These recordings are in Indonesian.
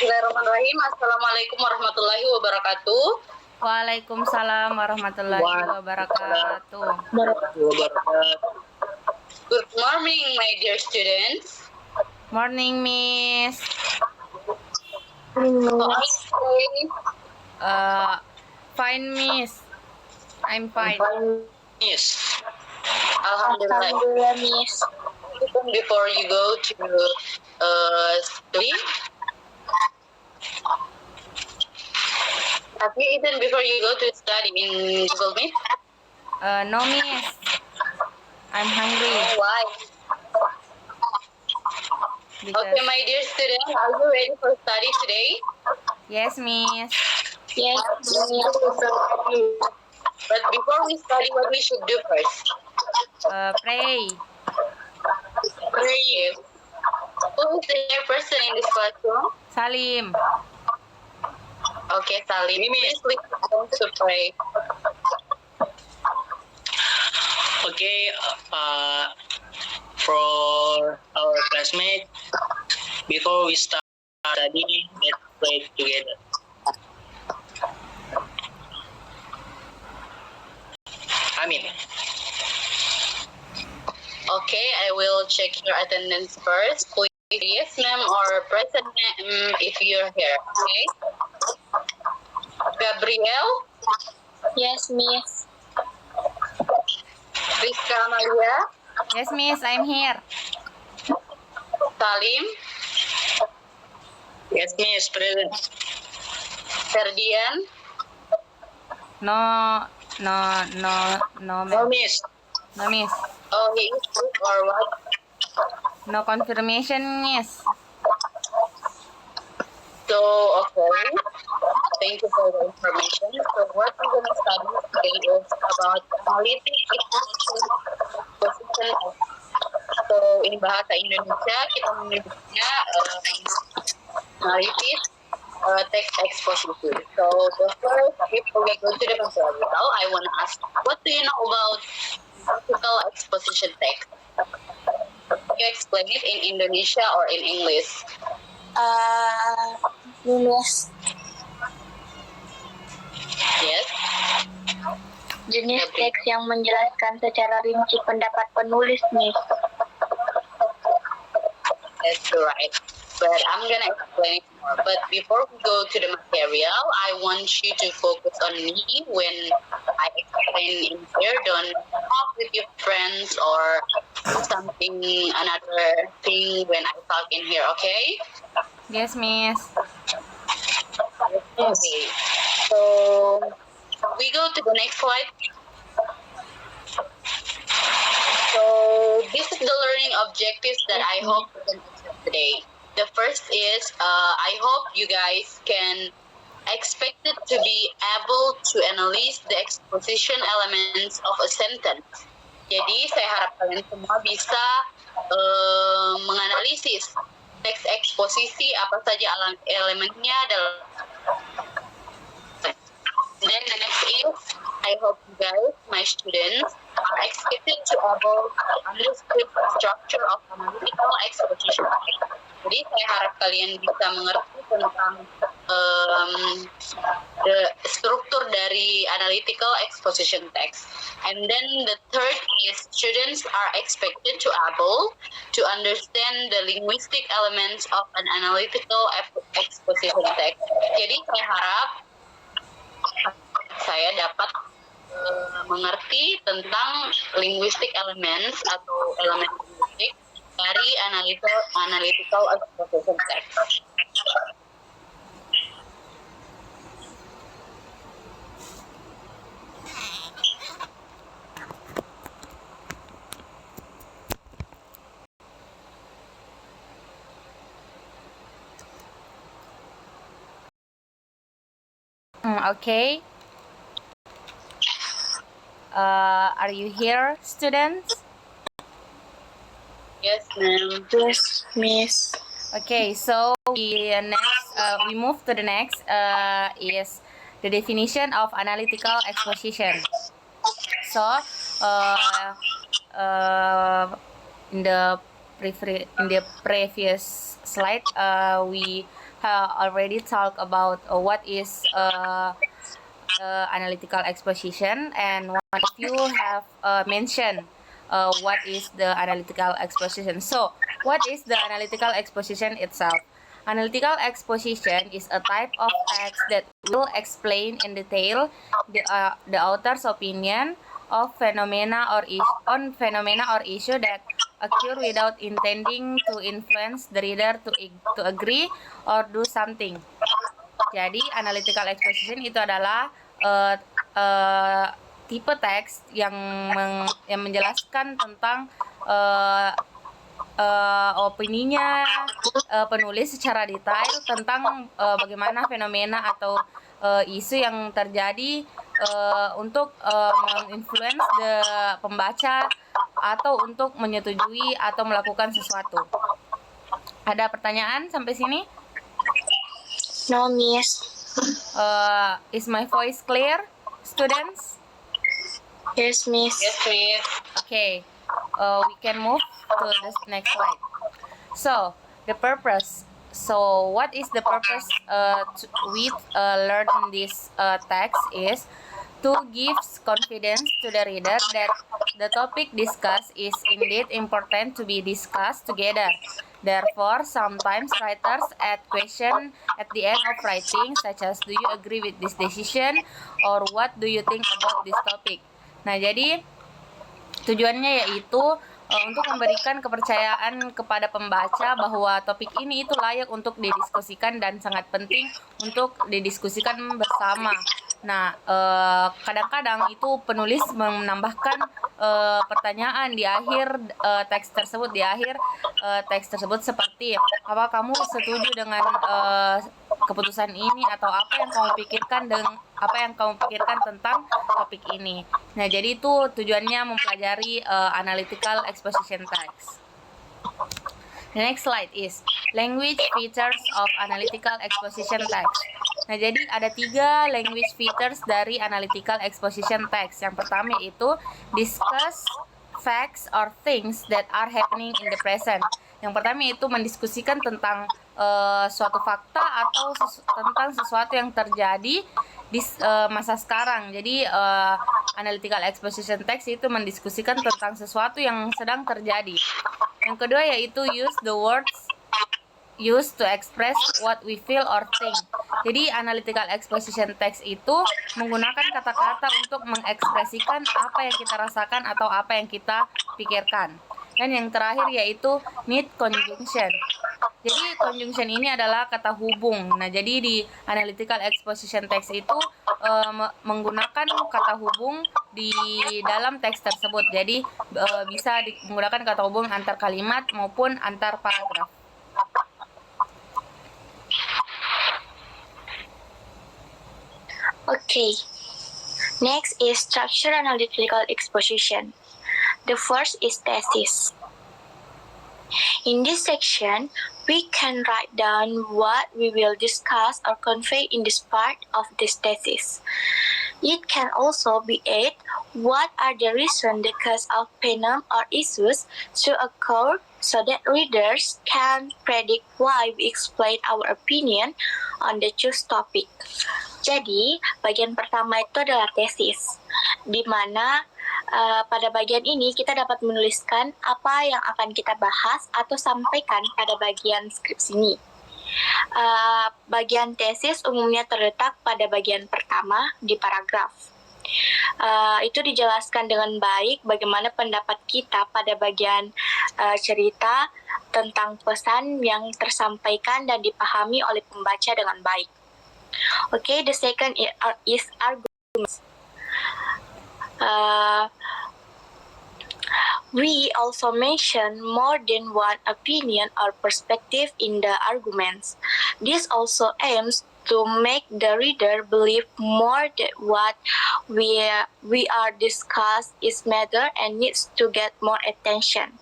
Bismillahirrahmanirrahim. Assalamualaikum warahmatullahi wabarakatuh. Waalaikumsalam warahmatullahi wabarakatuh. Good morning, my dear students. Morning, Miss. Fine, Miss. I'm fine. Miss. Alhamdulillah, Miss. Before you go to sleep, have you eaten before you go to study in Google Meet? No, Miss. I'm hungry. Why? Okay, my dear students, are you ready for study today? Yes, Miss. Yes. But before we study, what we should do first? Pray. Pray. Who is the new person in this classroom? Salim. Okay, Salim. Please listen to pray. Okay, for our classmates, before we start studying, let's pray together. Amin. Okay, I will check your attendance first. Please, yes, ma'am, or present, ma'am, if you're here. Okay. Gabriel? Yes, Miss. Rizka Amalia? Yes, Miss. I'm here. Salim? Yes, Miss, present. Ferdian? No, No, ma'am. Miss. No, Miss. Oh, he is sick or what? No confirmation, Miss. So, okay. Thank you for the information. So, what we're going to study today is about analytic exposition position. So, in bahasa Indonesia, kita menyebutnya analisis text exposition. So, first, before we go to the material, I want to ask, what do you know about analytical exposition text? Can you explain it in Indonesia or in English? Jenis Yes. jenis teks yang menjelaskan secara rinci pendapat penulis, Miss. That's right. But I'm gonna explain it more. But before we go to the material, I want you to focus on me when I explain in here. Don't talk with your friends or do something, another thing when I talk in here, okay? Yes, Miss. Okay. So we go to the next slide. So this is the learning objectives that I hope you can achieve today. The first is I hope you guys can expect it to be able to analyze the exposition elements of a sentence. Jadi saya harap kalian semua bisa menganalisis teks eksposisi apa saja elemennya dalam. Then the next is, I hope you guys, my students, are expected to able to understand the structure of analytical exposition text. Jadi saya harap kalian bisa mengerti tentang the struktur dari analytical exposition text. And then the third is, students are expected to able to understand the linguistic elements of an analytical exposition text. Jadi saya harap saya dapat mengerti tentang linguistic elements atau elemen linguistik dari analytical exposition text. Okay. Are you here, students? Yes, ma'am. Yes, Miss. Okay, so we move to the next is the definition of analytical exposition. So in the previous slide we already talked about what is analytical exposition, and one of you have mentioned what is the analytical exposition. So, what is the analytical exposition itself? Analytical exposition is a type of text that will explain in detail the author's opinion of phenomena or issue that occur without intending to influence the reader to agree or do something. Jadi analytical exposition itu adalah tipe teks yang menjelaskan tentang opininya penulis secara detail tentang bagaimana fenomena atau isu yang terjadi untuk menginfluence pembaca atau untuk menyetujui atau melakukan sesuatu. Ada pertanyaan sampai sini? No, Miss. Is my voice clear, students? Yes, Miss. Yes, please. Okay, we can move to the next slide. So, the purpose. So, what is the purpose with learning this text is to give confidence to the reader that the topic discussed is indeed important to be discussed together. Therefore, sometimes writers add question at the end of writing, such as, do you agree with this decision? Or what do you think about this topic? Nah, jadi tujuannya yaitu untuk memberikan kepercayaan kepada pembaca bahwa topik ini itu layak untuk didiskusikan dan sangat penting untuk didiskusikan bersama. Nah, kadang-kadang itu penulis menambahkan pertanyaan di akhir teks tersebut, seperti, apa kamu setuju dengan keputusan ini, atau apa yang kamu pikirkan tentang topik ini. Nah, jadi itu tujuannya mempelajari analytical exposition text. The next slide is language features of analytical exposition text. Nah, jadi ada 3 language features dari analytical exposition text. Yang pertama yaitu discuss facts or things that are happening in the present. Yang pertama itu mendiskusikan tentang suatu fakta atau tentang sesuatu yang terjadi di masa sekarang. Jadi analytical exposition text itu mendiskusikan tentang sesuatu yang sedang terjadi. Yang kedua yaitu use the words used to express what we feel or think. Jadi analytical exposition text itu menggunakan kata-kata untuk mengekspresikan apa yang kita rasakan atau apa yang kita pikirkan. Dan yang terakhir yaitu need conjunction. Jadi conjunction ini adalah kata hubung. Nah, jadi di analytical exposition text itu menggunakan kata hubung di dalam teks tersebut. Jadi bisa menggunakan kata hubung antar kalimat maupun antar paragraf. Okay. Next is structure analytical exposition. The first is thesis. In this section, we can write down what we will discuss or convey in this part of this thesis. It can also be added what are the reasons the cause of phenomenon or issues to occur so that readers can predict why we explain our opinion on the choose topic. Jadi, bagian pertama itu adalah tesis, di mana pada bagian ini kita dapat menuliskan apa yang akan kita bahas atau sampaikan pada bagian skripsi ini. Bagian tesis umumnya terletak pada bagian pertama di paragraf. Itu dijelaskan dengan baik bagaimana pendapat kita pada bagian cerita tentang pesan yang tersampaikan dan dipahami oleh pembaca dengan baik. Okay, the second is arguments. We also mention more than one opinion or perspective in the arguments. This also aims to make the reader believe more that what we are discussed is matter and needs to get more attention.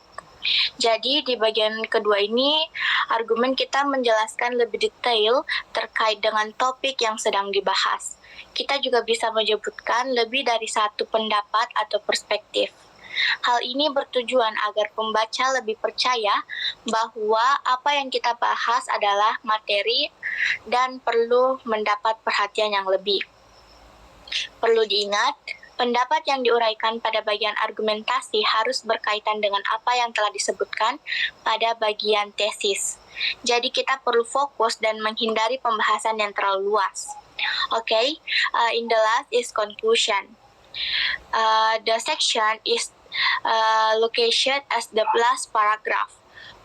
Jadi di bagian kedua ini, argumen kita menjelaskan lebih detail terkait dengan topik yang sedang dibahas. Kita juga bisa menyebutkan lebih dari satu pendapat atau perspektif. Hal ini bertujuan agar pembaca lebih percaya bahwa apa yang kita bahas adalah materi dan perlu mendapat perhatian yang lebih. Perlu diingat, pendapat yang diuraikan pada bagian argumentasi harus berkaitan dengan apa yang telah disebutkan pada bagian tesis. Jadi kita perlu fokus dan menghindari pembahasan yang terlalu luas. Okay, in the last is conclusion. The section is located as the last paragraph,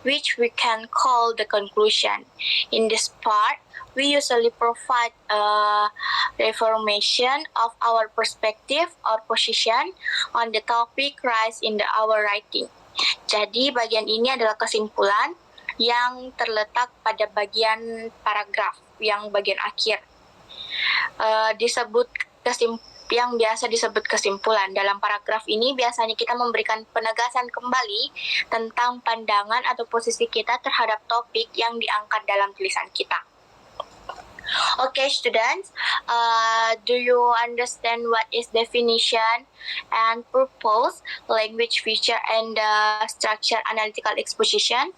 which we can call the conclusion. In this part, we usually provide a reformation of our perspective or position on the topic raised in our writing. Jadi bagian ini adalah kesimpulan yang terletak pada bagian paragraf yang bagian akhir. Yang biasa disebut kesimpulan. Dalam paragraf ini biasanya kita memberikan penegasan kembali tentang pandangan atau posisi kita terhadap topik yang diangkat dalam tulisan kita. Okay, students, do you understand what is definition and purpose, language feature, and structure analytical exposition?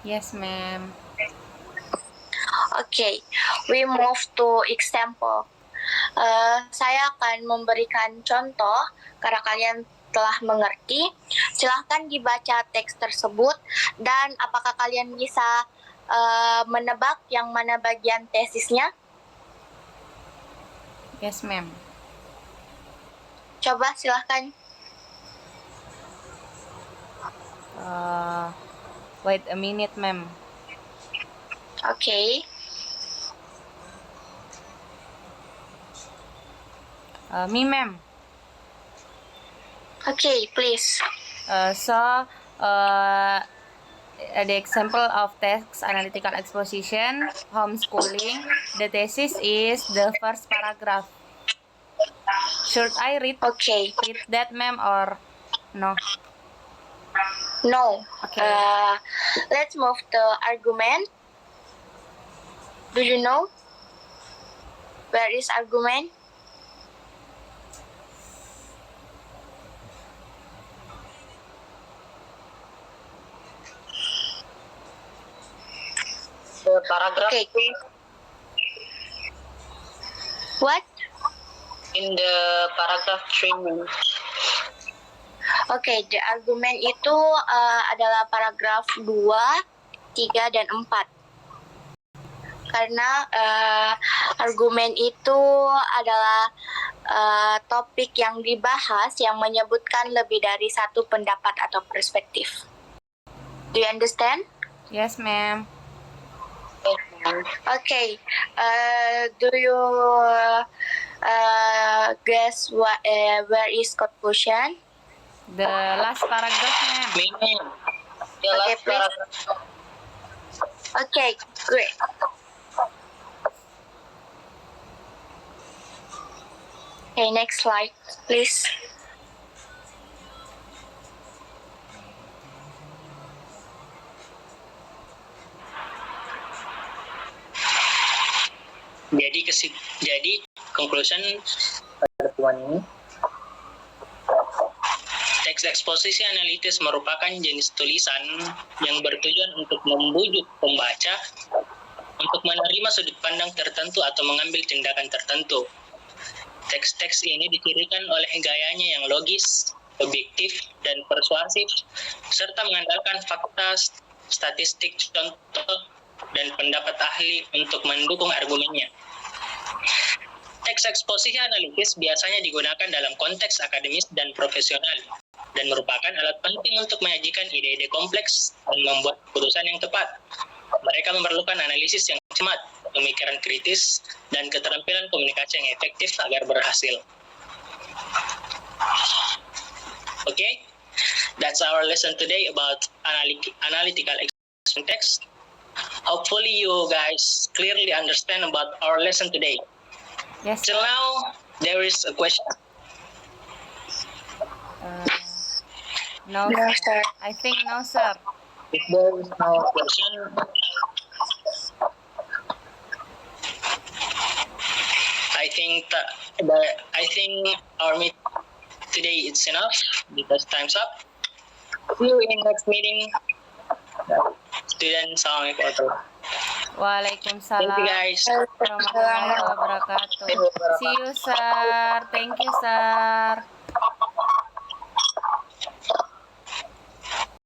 Yes, ma'am. Okay, we move to example. Saya akan memberikan contoh karena kalian telah mengerti. Silahkan dibaca teks tersebut dan apakah kalian bisa menebak yang mana bagian tesisnya? Yes, ma'am. Coba silahkan. Wait a minute, ma'am. Okay. Me, ma'am. Okay, please. The example of text analytical exposition, homeschooling, the thesis is the first paragraph. Should I read that, ma'am, or no? No. Okay. Let's move to argument. Do you know where is argument? The paragraph Okay. What? in the paragraph 3. Okay, the argument itu adalah paragraf 2, 3, dan 4. Karena argumen itu adalah topik yang dibahas yang menyebutkan lebih dari satu pendapat atau perspektif. Do you understand? Yes, ma'am. Okay. Do you guess where is conclusion? The last paragraph, ma'am. Ma'am. The Okay, last please. paragraph. Okay, great. Okay, next slide, please. Jadi conclusion pada temuan ini, teks eksposisi analitis merupakan jenis tulisan yang bertujuan untuk membujuk pembaca untuk menerima sudut pandang tertentu atau mengambil tindakan tertentu. Teks-teks ini dicirikan oleh gayanya yang logis, objektif, dan persuasif, serta mengandalkan fakta, statistik, contoh, dan pendapat ahli untuk mendukung argumennya. Teks eksposisi analitis biasanya digunakan dalam konteks akademis dan profesional, dan merupakan alat penting untuk menyajikan ide-ide kompleks dan membuat keputusan yang tepat. Mereka memerlukan analisis yang cermat, pemikiran kritis, dan keterampilan komunikasi yang efektif agar berhasil. Okay, that's our lesson today about analytical exposition text. Hopefully you guys clearly understand about our lesson today. Yes. Till now, there is a question. No, No, sir. sir. I think no, sir. If there is no question, I think our meet today it's enough. because time's up. See you in next meeting. Student, Assalamualaikum. Waalaikumsalam Thank you guys. warahmatullahi wabarakatuh. See you, sir. Thank you, sir.